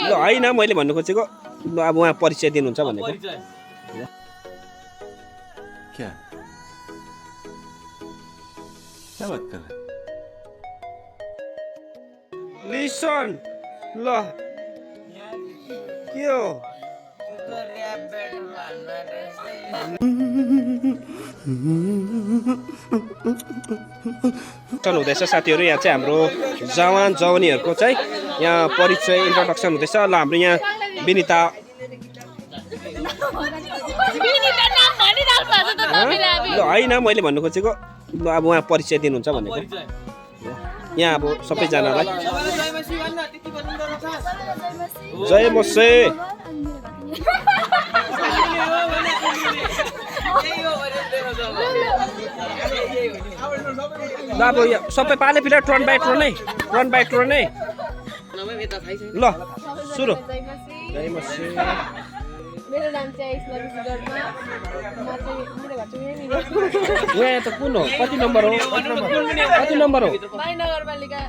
ल हैन मैले भन्नु खोजेको ल अब उहाँ परिचय दिनुहुन्छ भनेको क्या क्या बात कर रहे लिसन ल के हो हुँदैछ साथीहरू यहाँ चाहिँ हाम्रो जवान जवानीहरूको चाहिँ यहाँ परिचय इन्ट्रोडक्सन हुँदैछ ल हाम्रो यहाँ विनिता ल हैन मैले भन्नु खोजेको ल अब उहाँ परिचय दिनुहुन्छ भनेको यहाँ अब सबैजनालाई जय मसे ल अब सबै पाले पिला टर्न बाई टर्न है ल सुरु जय मसे मेरो नाम चाहिँ स्मृति यहाँ त कुन हो कति नम्बर हो कति नम्बर हो नगरपालिका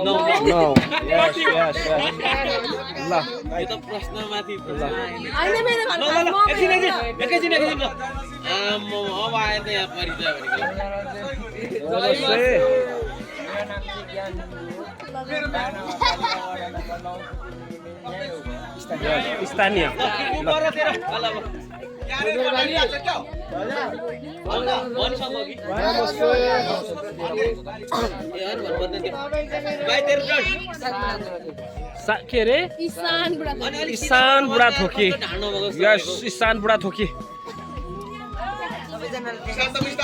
नौ यस ल यो त प्रश्नमाथि हैन मेरो भन्नु एकैछिन अब आए त यहाँ परिचय स्थानीय के रे इसान बुढा थोकी यस इसान बुढा थोकी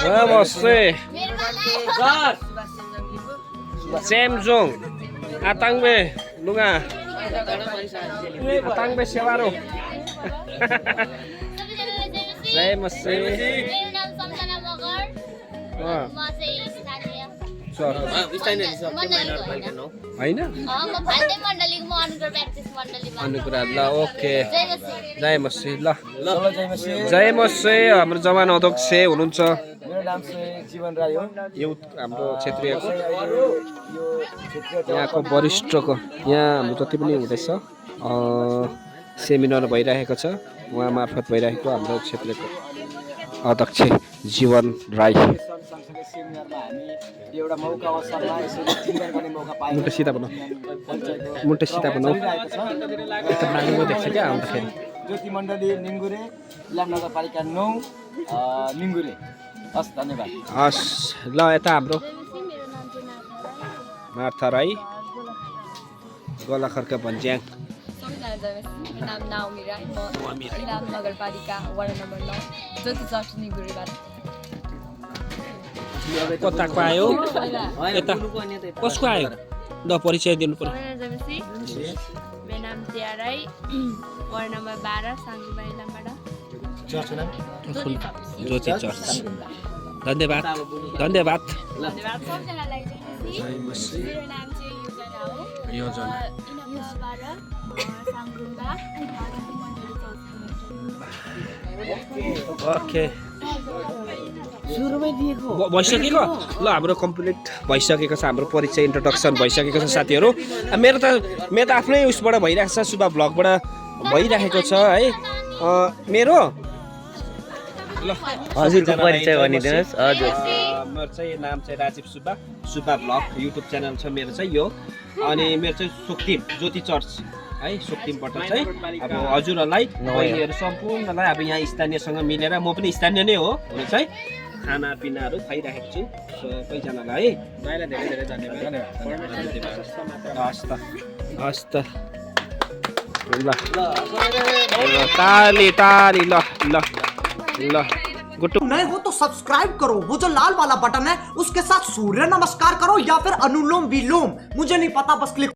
नमस्ते सेमजोङ आताङबे लुगा आताङबे सेवारो जय मसे मेरो नाम सम्झना मगर म चाहिँ स्थानीय हैन म फाल्दै मण्डलीको म अनुग्रह प्र्याक्टिस मण्डलीमा अनुग्रह ल ओके जय मसी जय मसे ल जय मसे हाम्रो जवान अध्यक्ष हुनुहुन्छ मेरो नाम चाहिँ जीवन राई हो युथ हाम्रो क्षेत्रीयको यहाँको वरिष्ठको यहाँ हाम्रो जति पनि हुँदैछ सेमिनार भइरहेको छ उहाँ मार्फत भइरहेको हाम्रो क्षेत्रको अध्यक्ष जीवन राई सेमिनारमा हामी एउटा मौका अवसरमा यसरी चिन्तन गर्ने मौका पायौँ मुन्टे सीता बनाऊ यता बाटोमा देख्छ क्या आउँदाखेरि ज्योति मण्डली निङ्गुरे इलाम नगरपालिका 9 निङ्गुरे हस् धन्यवाद हस् ल यता हाम्रो मेरो नाम चाहिँ मार्था राई गलाखर्का भन्ज्याङ नाम नाउमी राई म इलाम नगरपालिका वार्ड नम्बर 9 ज्योति चर्च निगुरीबाट कताको आयो यता कसको आयो ल परिचय दिनु पर्यो मेरो नाम जिया राई वार्ड नम्बर 12 साङ्गुबा इलामबाट ज्योति चर्च धन्यवाद धन्यवाद सबजनालाई चाहिँ मेरो नाम चाहिँ योजना हो इनबाट साङ्गुबा ओके भइसकेको ल हाम्रो कम्प्लिट भइसकेको छ हाम्रो परिचय इन्ट्रोडक्सन भइसकेको छ साथीहरू मेरो त आफ्नै उसबाट भइरहेको छ सुबा ब्लगबाट भइरहेको छ है मेरो ल हजुरको परिचय भनिदिनुहोस् हजुर मेरो चाहिँ नाम चाहिँ Rajiv Subba blog YouTube channel छ मेरो चाहिँ यो अनि मेरो चाहिँ सोक्तिम ज्योति चर्च है सोक्तिमबाट चाहिँ अब हजुरहरूलाई बहिनीहरू सम्पूर्णलाई अब यहाँ स्थानीयसँग मिलेर म पनि स्थानीय नै हो हुन चाहिँ खानापिनाहरू खुवाइरहेको छु सबैजनालाई है धेरै धेरै धन्यवाद हस् त ल ताली ताली ल ल ल नए हो तो सब्सक्राइब करो, वो जो लाल वाला बटन है उसके साथ सूर्य नमस्कार करो या फिर अनुलोम विलोम, मुझे नहीं पता, बस क्लिक